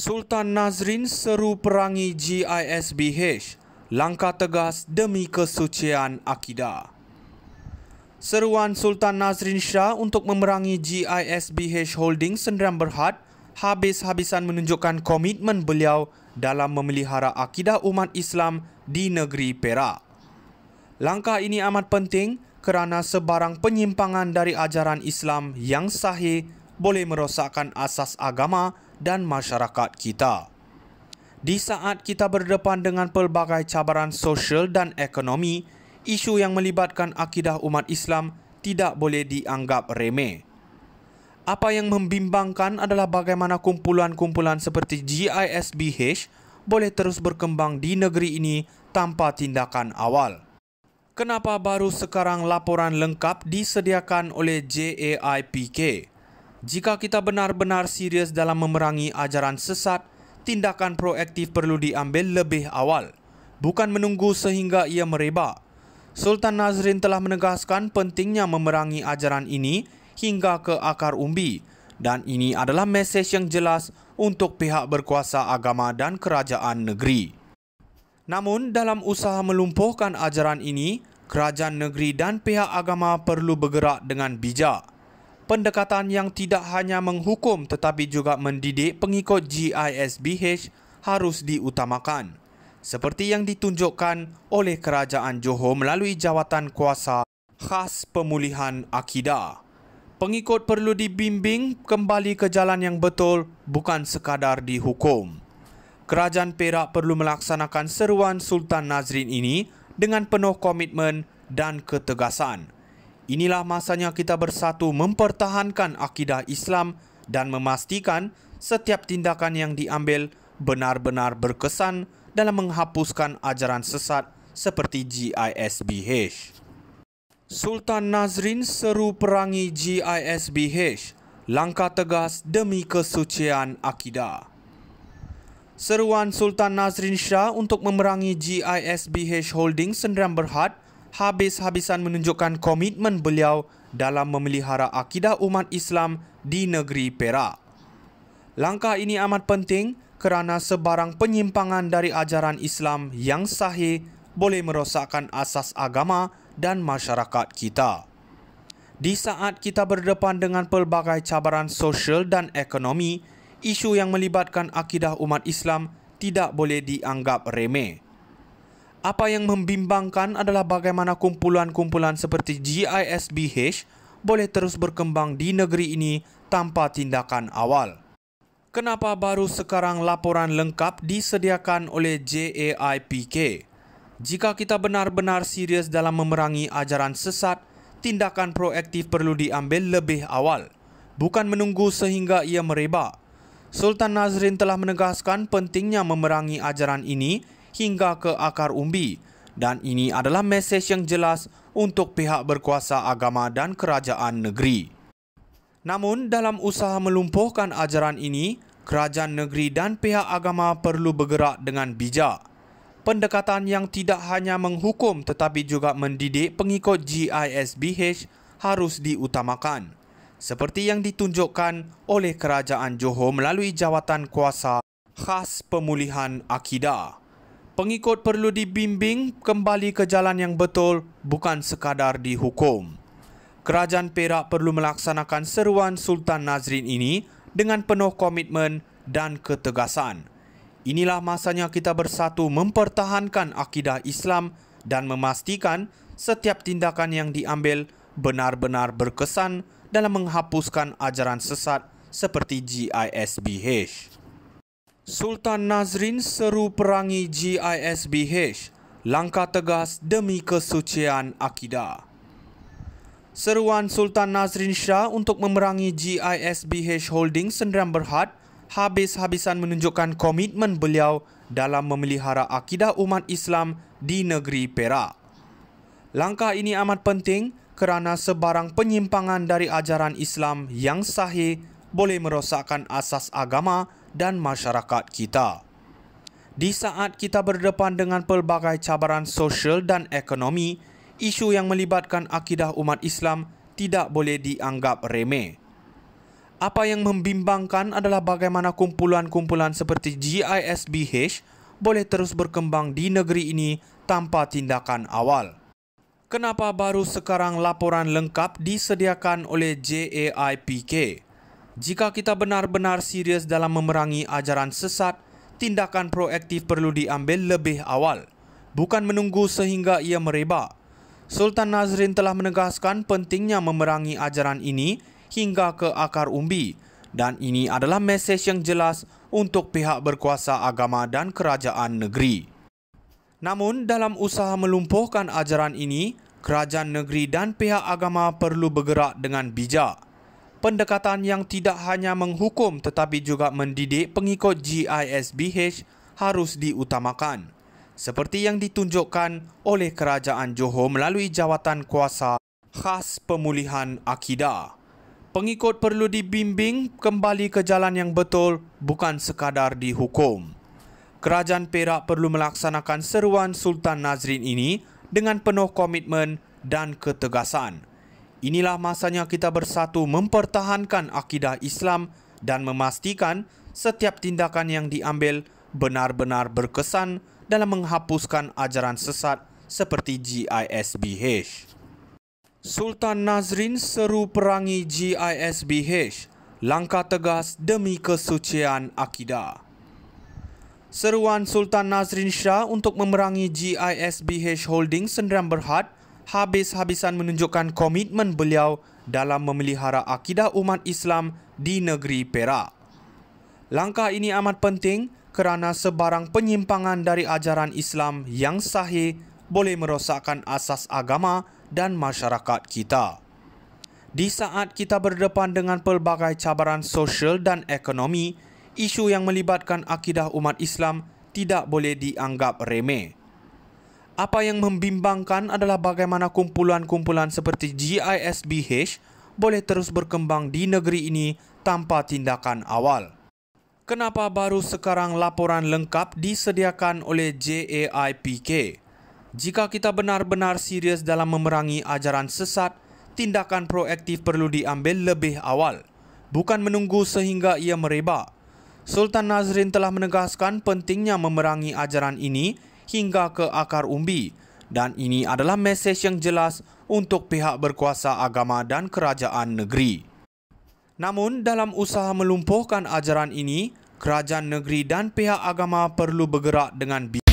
Sultan Nazrin seru perangi GISBH, langkah tegas demi kesucian akidah. Seruan Sultan Nazrin Shah untuk memerangi GISBH Holding Sdn Bhd habis-habisan menunjukkan komitmen beliau dalam memelihara akidah umat Islam di negeri Perak. Langkah ini amat penting kerana sebarang penyimpangan dari ajaran Islam yang sahih boleh merosakkan asas agama dan masyarakat kita. Di saat kita berdepan dengan pelbagai cabaran sosial dan ekonomi, isu yang melibatkan akidah umat Islam tidak boleh dianggap remeh. Apa yang membimbangkan adalah bagaimana kumpulan-kumpulan seperti GISBH boleh terus berkembang di negeri ini tanpa tindakan awal. Kenapa baru sekarang laporan lengkap disediakan oleh JAIPK? Jika kita benar-benar serius dalam memerangi ajaran sesat, tindakan proaktif perlu diambil lebih awal, bukan menunggu sehingga ia merebak. Sultan Nazrin telah menegaskan pentingnya memerangi ajaran ini hingga ke akar umbi, dan ini adalah mesej yang jelas untuk pihak berkuasa agama dan kerajaan negeri. Namun, dalam usaha melumpuhkan ajaran ini, kerajaan negeri dan pihak agama perlu bergerak dengan bijak. Pendekatan yang tidak hanya menghukum tetapi juga mendidik pengikut GISBH harus diutamakan, seperti yang ditunjukkan oleh Kerajaan Johor melalui Jawatan Kuasa Khas Pemulihan Akidah. Pengikut perlu dibimbing kembali ke jalan yang betul, bukan sekadar dihukum. Kerajaan Perak perlu melaksanakan seruan Sultan Nazrin ini dengan penuh komitmen dan ketegasan. Inilah masanya kita bersatu mempertahankan akidah Islam dan memastikan setiap tindakan yang diambil benar-benar berkesan dalam menghapuskan ajaran sesat seperti GISBH. Sultan Nazrin seru perangi GISBH, langkah tegas demi kesucian akidah. Seruan Sultan Nazrin Shah untuk memerangi GISBH Holding Sdn Bhd habis-habisan menunjukkan komitmen beliau dalam memelihara akidah umat Islam di negeri Perak. Langkah ini amat penting kerana sebarang penyimpangan dari ajaran Islam yang sahih boleh merosakkan asas agama dan masyarakat kita. Di saat kita berdepan dengan pelbagai cabaran sosial dan ekonomi, isu yang melibatkan akidah umat Islam tidak boleh dianggap remeh. Apa yang membimbangkan adalah bagaimana kumpulan-kumpulan seperti GISBH boleh terus berkembang di negeri ini tanpa tindakan awal. Kenapa baru sekarang laporan lengkap disediakan oleh JAIPK? Jika kita benar-benar serius dalam memerangi ajaran sesat, tindakan proaktif perlu diambil lebih awal, bukan menunggu sehingga ia merebak. Sultan Nazrin telah menegaskan pentingnya memerangi ajaran ini hingga ke akar umbi, dan ini adalah mesej yang jelas untuk pihak berkuasa agama dan kerajaan negeri. Namun, dalam usaha melumpuhkan ajaran ini, kerajaan negeri dan pihak agama perlu bergerak dengan bijak. Pendekatan yang tidak hanya menghukum tetapi juga mendidik pengikut GISBH harus diutamakan, seperti yang ditunjukkan oleh Kerajaan Johor melalui Jawatan Kuasa Khas Pemulihan Akidah. Pengikut perlu dibimbing kembali ke jalan yang betul, bukan sekadar dihukum. Kerajaan Perak perlu melaksanakan seruan Sultan Nazrin ini dengan penuh komitmen dan ketegasan. Inilah masanya kita bersatu mempertahankan akidah Islam dan memastikan setiap tindakan yang diambil benar-benar berkesan dalam menghapuskan ajaran sesat seperti GISBH. Sultan Nazrin seru perangi GISBH, langkah tegas demi kesucian akidah. Seruan Sultan Nazrin Shah untuk memerangi GISBH Holding Sdn Bhd habis-habisan menunjukkan komitmen beliau dalam memelihara akidah umat Islam di negeri Perak. Langkah ini amat penting kerana sebarang penyimpangan dari ajaran Islam yang sahih boleh merosakkan asas agama dan masyarakat kita. Di saat kita berdepan dengan pelbagai cabaran sosial dan ekonomi, isu yang melibatkan akidah umat Islam tidak boleh dianggap remeh. Apa yang membimbangkan adalah bagaimana kumpulan-kumpulan seperti GISBH boleh terus berkembang di negeri ini tanpa tindakan awal. Kenapa baru sekarang laporan lengkap disediakan oleh JAIPK? Jika kita benar-benar serius dalam memerangi ajaran sesat, tindakan proaktif perlu diambil lebih awal, bukan menunggu sehingga ia merebak. Sultan Nazrin telah menegaskan pentingnya memerangi ajaran ini hingga ke akar umbi, dan ini adalah mesej yang jelas untuk pihak berkuasa agama dan kerajaan negeri. Namun, dalam usaha melumpuhkan ajaran ini, kerajaan negeri dan pihak agama perlu bergerak dengan bijak. Pendekatan yang tidak hanya menghukum tetapi juga mendidik pengikut GISBH harus diutamakan, seperti yang ditunjukkan oleh Kerajaan Johor melalui Jawatan Kuasa Khas Pemulihan Akidah. Pengikut perlu dibimbing kembali ke jalan yang betul, bukan sekadar dihukum. Kerajaan Perak perlu melaksanakan seruan Sultan Nazrin ini dengan penuh komitmen dan ketegasan. Inilah masanya kita bersatu mempertahankan akidah Islam dan memastikan setiap tindakan yang diambil benar-benar berkesan dalam menghapuskan ajaran sesat seperti GISBH. Sultan Nazrin seru perangi GISBH, langkah tegas demi kesucian akidah. Seruan Sultan Nazrin Shah untuk memerangi GISBH Holding Sdn Bhd habis-habisan menunjukkan komitmen beliau dalam memelihara akidah umat Islam di negeri Perak. Langkah ini amat penting kerana sebarang penyimpangan dari ajaran Islam yang sahih boleh merosakkan asas agama dan masyarakat kita. Di saat kita berdepan dengan pelbagai cabaran sosial dan ekonomi, isu yang melibatkan akidah umat Islam tidak boleh dianggap remeh. Apa yang membimbangkan adalah bagaimana kumpulan-kumpulan seperti GISBH boleh terus berkembang di negeri ini tanpa tindakan awal. Kenapa baru sekarang laporan lengkap disediakan oleh JAIPK? Jika kita benar-benar serius dalam memerangi ajaran sesat, tindakan proaktif perlu diambil lebih awal, bukan menunggu sehingga ia merebak. Sultan Nazrin telah menegaskan pentingnya memerangi ajaran ini hingga ke akar umbi, dan ini adalah mesej yang jelas untuk pihak berkuasa agama dan kerajaan negeri. Namun, dalam usaha melumpuhkan ajaran ini, kerajaan negeri dan pihak agama perlu bergerak dengan bijak.